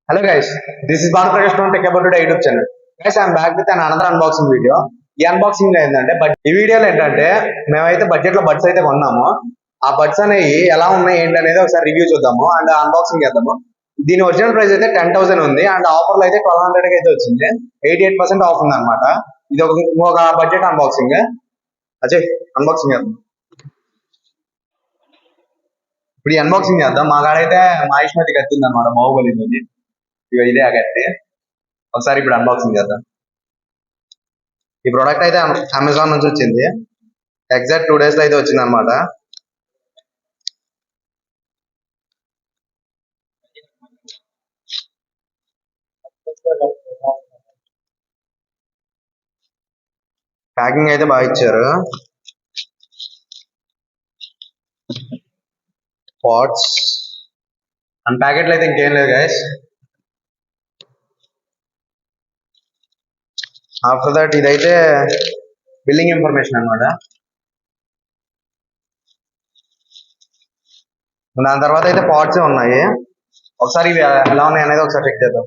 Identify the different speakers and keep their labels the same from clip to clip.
Speaker 1: Hello guys, this is Bharat Prakash from Tech About Today YouTube channel. Guys, I'm back with another unboxing video. ఈ unboxing లో ఏంటంటే ఈ వీడియోలో ఏంటంటే మేమైతే బడ్జెట్ లో బడ్స్ అయితే కొన్నాము. ఆ బడ్స్ అనేవి ఎలా ఉన్నాయి ఏంటి అనేది ఒకసారి రివ్యూ చూద్దాము అండ్ అన్బాక్సింగ్ చేద్దాము. దీని ఒరిజినల్ ప్రైస్ అయితే 10,000 ఉంది అండ్ ఆఫర్ లో అయితే 1200 అయితే వచ్చింది. 88% ఆఫ్ ఉంది అనమాట. ఇది ఒక బడ్జెట్ అన్బాక్సింగ్. అజయ్ అన్బాక్సింగ్ చేద్దాం. ఇప్పుడు ఈ అన్బాక్సింగ్ చేద్దాం. మా కాడైతే మహేష్మతి కత్తింది అనమాట, బాహుబలి ఉంది. ఇదే ఆ కత్తి. ఒకసారి ఇప్పుడు అన్బాక్సింగ్ చేద్దాం. ఈ ప్రోడక్ట్ అయితే అమెజాన్ నుంచి వచ్చింది. ఎగ్జాక్ట్ 2 days లో అయితే వచ్చింది అనమాట. ప్యాకింగ్ అయితే బాగా ఇచ్చారు. పాట్స్ అండ్ ప్యాకెట్లు అయితే ఇంకేం లేదు గైస్. ఆఫ్టర్ దట్ ఇదైతే బిల్లింగ్ ఇన్ఫర్మేషన్ అనమాట. దాని తర్వాత అయితే పాట్స్ ఉన్నాయి. ఒకసారి ఇవి ఎలా ఉన్నాయి అనేది ఒకసారి చెక్ చేద్దాం.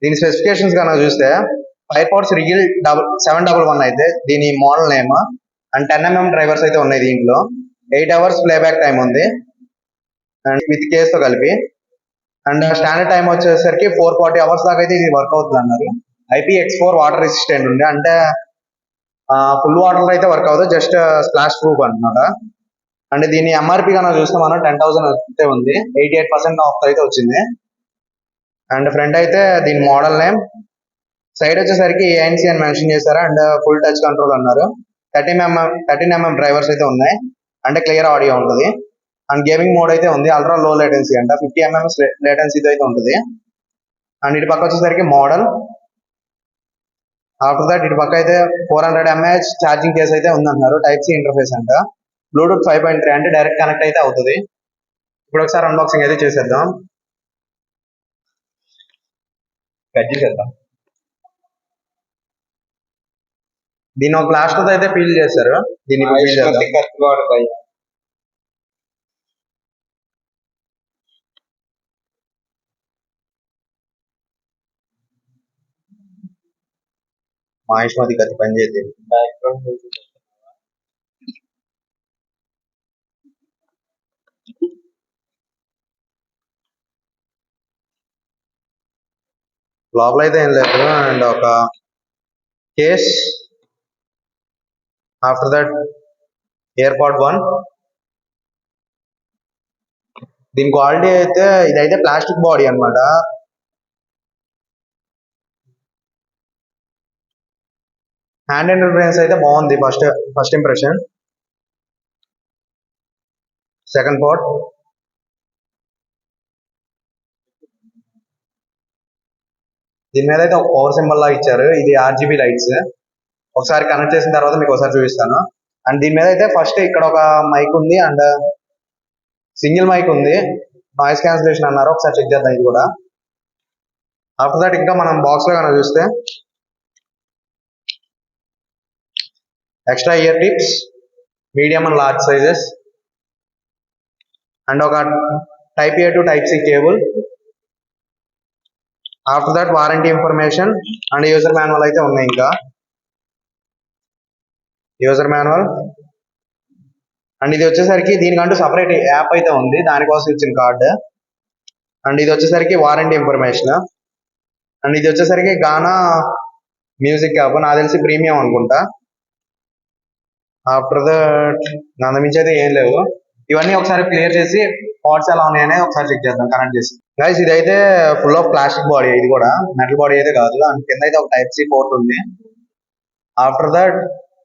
Speaker 1: దీని స్పెసిఫికేషన్స్ కనుక చూస్తే ఫైర్పోర్ట్స్ రిగిల్ 711 అయితే దీని model name and 10mm drivers అయితే ఉన్నాయి దీంట్లో. 8 hours ప్లేబ్యాక్ టైం ఉంది అండ్ విత్ కేస్ తో కలిపి. అండ్ స్టాండర్డ్ టైం వచ్చేసరికి 440 hours దాకా అయితే ఇది వర్క్ అవుతుంది అన్నారు. IPX4 వాటర్ రెసిస్టెంట్ ఉంది, అంటే ఫుల్ వాటర్ అయితే వర్క్ అవ్వదు, జస్ట్ స్ప్లాష్ ప్రూఫ్ అనమాట. అంటే దీని ఎంఆర్పి కనుక చూస్తే మనం 10,000 అయితే ఉంది. 88% ఆఫ్ అయితే వచ్చింది. అండ్ ఫ్రంట్ అయితే దీని మోడల్ నేమ్, సైడ్ వచ్చేసరికి ANC అని మెన్షన్ చేశారు అండ్ ఫుల్ టచ్ కంట్రోల్ అన్నారు. 13mm డ్రైవర్స్ అయితే ఉన్నాయి, అంటే క్లియర్ ఆడియో ఉంటుంది. అండ్ గేమింగ్ మోడ్ అయితే ఉంది, అల్ట్రా లో లేటెన్సీ అంట 50 mm లేటెన్సీతో అయితే ఉంటుంది. అండ్ ఇటు పక్క వచ్చేసరికి మోడల్. ఆఫ్టర్ దట్ ఇటు పక్క అయితే 400 mAh ఛార్జింగ్ కేస్ అయితే ఉందంటున్నారు. Type-C ఇంటర్ఫేస్ అంట. బ్లూటూత్ 5.3 అంటే డైరెక్ట్ కనెక్ట్ అయితే అవుతుంది. ఇప్పుడు ఒకసారి అన్బాక్సింగ్ అయితే చేసేద్దాం. కట్ చేసేద్దాం. దీన్ని ఒక ప్లాస్టర్ అయితే పీల్ చేశారు. దీన్ని మహేష్మతి కత్తి పని చేద్ది. లోపల అయితే ఏం లేదు అండ్ ఒక కేస్. After that AirPod 1. దీని క్వాలిటీ అయితే ఇదైతే ప్లాస్టిక్ బాడీ అనమాట. హ్యాండ్ ఇంటర్ఫరెన్స్ అయితే బాగుంది. First impression. సెకండ్ పార్ట్ దీని మీద అయితే ఒక పవర్ సింబల్ లాగా ఇచ్చారు. ఇది RGB లైట్స్. ఒకసారి కనెక్ట్ చేసిన తర్వాత మీకు ఒకసారి చూపిస్తాను. అండ్ దీని మీద అయితే ఫస్ట్ ఇక్కడ ఒక మైక్ ఉంది అండ్ సింగిల్ మైక్ ఉంది. నాయిస్ క్యాన్సిలేషన్ అన్నారు, ఒకసారి చెక్ చేద్దాం ఇది కూడా. ఆఫ్టర్ దట్ ఇంకా మనం బాక్స్ లో కనుక చూస్తే extra year tips, medium and large sizes and ఒక Type-A to Type-C cable. After that warranty information and user manual అయితే ఉన్నాయి. ఇంకా యూజర్ మాన్యువల్ అండ్ ఇది వచ్చేసరికి దీనికంటూ సపరేట్ యాప్ అయితే ఉంది, దానికోసం ఇచ్చిన కార్డు. అండ్ ఇది వచ్చేసరికి వారంటీ ఇన్ఫర్మేషన్. అండ్ ఇది వచ్చేసరికి గానా మ్యూజిక్ యాప్, నాకు తెలిసి ప్రీమియం అనుకుంటా. ఆఫ్టర్ దట్ దాని మించి అయితే ఏం లేవు. ఇవన్నీ ఒకసారి క్లియర్ చేసి పార్ట్స్ ఎలా ఉన్నాయని ఒకసారి చెక్ చేద్దాం కనెక్ట్ చేసి. గైస్ ఇదైతే ఫుల్ ఆఫ్ ప్లాస్టిక్ బాడీ, ఇది కూడా మెటల్ బాడీ అయితే కాదు. అండ్ కింద అయితే ఒక Type-C పోర్ట్ ఉంది. ఆఫ్టర్ దట్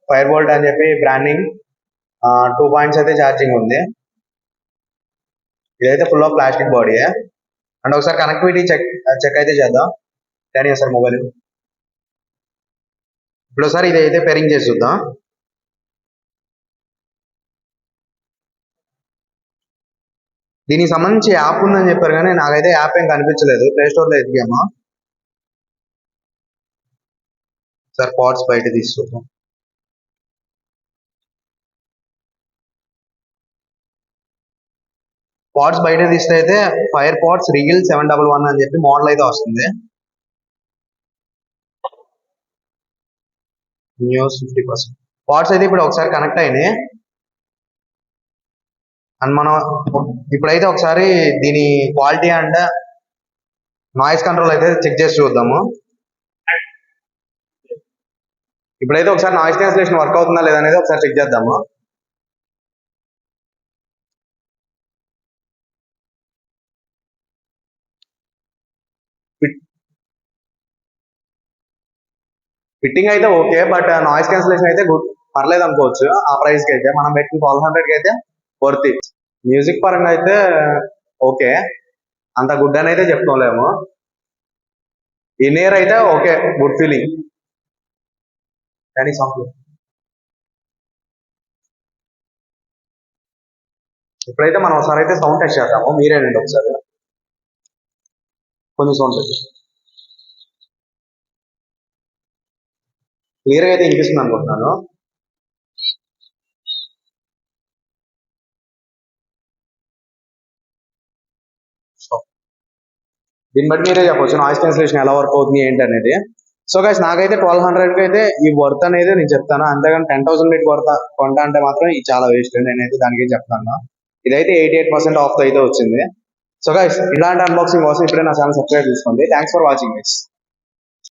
Speaker 1: Firebolt అని చెప్పి బ్రాండింగ్, 2 points అయితే ఛార్జింగ్ ఉంది. ఇదైతే full of plastic body. And ఒకసారి కనెక్టివిటీ చెక్ అయితే చేద్దాం. కానీ సార్ మొబైల్ ఇప్పుడు ఒకసారి ఇదైతే పేరింగ్ చేసి చూద్దాం. దీనికి సంబంధించి యాప్ ఉందని చెప్పారు కానీ నాకైతే యాప్ ఏం కనిపించలేదు. ప్లే స్టోర్ లో ఎదిగాము. సార్ పార్ట్స్ బయట తీసుకుందాం. పాడ్స్ బయట తీస్తే అయితే ఫైర్ పాడ్స్ రిగిల్ 711 అని చెప్పి మోడల్ అయితే వస్తుంది. న్యూస్ 50%. పాడ్స్ అయితే ఇప్పుడు ఒకసారి కనెక్ట్ అయినాయి అండ్ మనం ఇప్పుడైతే ఒకసారి దీని క్వాలిటీ అండ్ నాయిస్ కంట్రోల్ అయితే చెక్ చేసి చూద్దాము. ఇప్పుడైతే ఒకసారి నాయిస్ క్యాన్సిలేషన్ వర్క్ అవుతుందా లేదా అనేది ఒకసారి చెక్ చేద్దాము. ఫిట్టింగ్ అయితే ఓకే, బట్ నాయిస్ క్యాన్సిలేషన్ అయితే గుడ్, పర్లేదు అనుకోవచ్చు. ఆ ప్రైస్ కి అయితే మనం పెట్టిన 1200 కి అయితే వర్త్ ఇట్. మ్యూజిక్ పరంగా అయితే ఓకే, అంత గుడ్ అని అయితే చెప్తాంలేము. ఇన్ ఇయర్ అయితే ఓకే, గుడ్ ఫీలింగ్. కానీ సౌండ్ ఇప్పుడైతే మనం ఒకసారి అయితే సౌండ్ టెస్ట్ చేద్దాము. మీరేనండి ఒకసారి కొంచెం సౌండ్ పెట్టి క్లియర్ గా అయితే వినిపిస్తుంది అనుకుంటున్నాను. దీన్ని బట్టి మీరే చెప్పొచ్చు నాయిస్ క్యాన్సిలేషన్ ఎలా వర్క్ అవుతుంది ఏంటి అనేది. సో గైస్ నాకైతే 1200 కి అయితే ఈ వర్త్ అనేది నేను చెప్తాను, అంతేగాని 10,000 పెట్టి వర్త్ కొంటా అంటే మాత్రం ఇది చాలా వేస్ట్. నేనైతే దానికి చెప్తాను. ఇదైతే 88% ఆఫ్ అయితే వచ్చింది. సో గైస్ ఇలాంటి అన్బాక్సింగ్ కోసం ఇప్పుడే నా ఛానల్ సబ్స్క్రైబ్ చేసుకోండి. Thanks for watching guys.